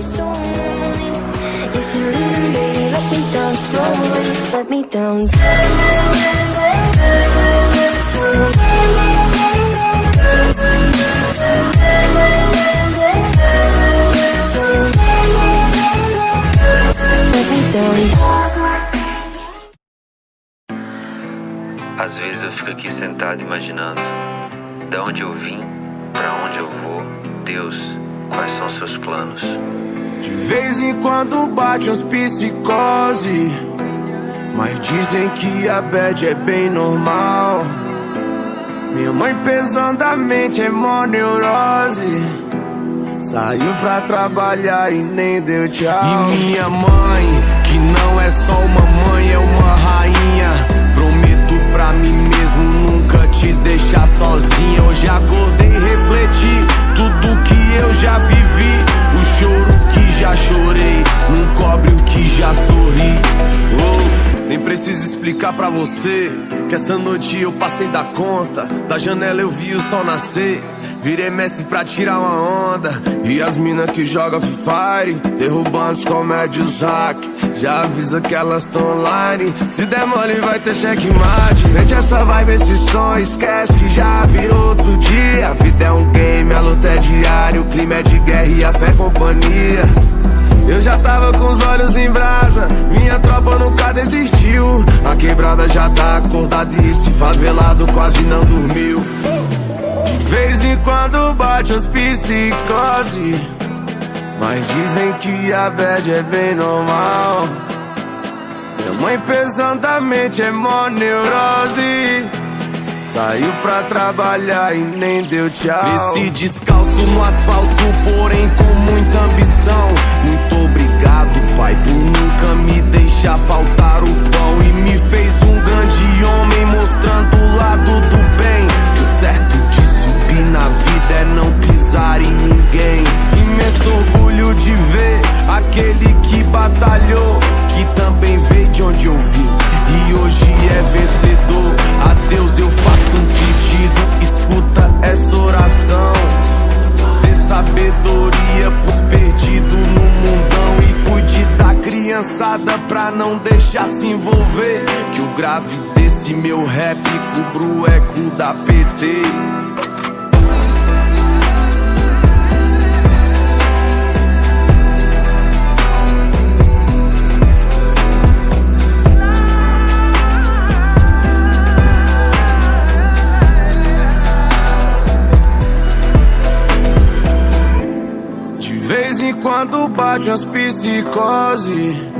so lonely. If you're leaving, baby, let me down slowly. Let me down. Let me down. Às vezes eu fico aqui sentado imaginando da onde eu vim, pra onde eu vou. Deus, quais são seus planos? De vez em quando bate umas psicose, mas dizem que a bad é bem normal. Minha mãe pesadamente é mó neurose, saiu pra trabalhar e nem deu tchau. E minha mãe, que não é só uma mãe, é uma rainha. Prometo pra mim mesmo nunca te deixar sozinha. Hoje acordei e refleti tudo que eu já vivi. O choro que já chorei não cobre o que já sorri. Oh, nem preciso explicar pra você que essa noite eu passei da conta. Da janela eu vi o sol nascer, virei mestre pra tirar uma onda. E as mina que jogam Free Fire, derrubando os comédios hack, já avisa que elas tão online. Se der mole vai ter checkmate. Sente essa vibe, esse som, esquece que já virou outro dia. A vida é um game, a luta é diária, o clima é de guerra e a fé é companhia. Eu já tava com os olhos em brasa, minha tropa nunca desistiu. A quebrada já tá acordada e esse favelado quase não dormiu. De vez em quando bate as psicose, mas dizem que a bad é bem normal. Minha mãe pesadamente é mó neurose, saiu pra trabalhar e nem deu tchau. Cresci descalço no asfalto, porém com muita ambição. Muito obrigado, pai, por nunca me deixar faltar o pão. E me fez um grande homem, mostrando o lado do bem. Que o certo de subir na vida é não pisar em ninguém. Imenso orgulho de ver aquele que batalhou, que também veio de onde eu vim e hoje é vencedor. A Deus eu faço um pedido, escuta essa oração. Dê sabedoria pros perdidos no mundão e cuide da criançada pra não deixar se envolver. Que o grave desse meu rap cubra o eco da PT. De vez em quando bate umas psicose,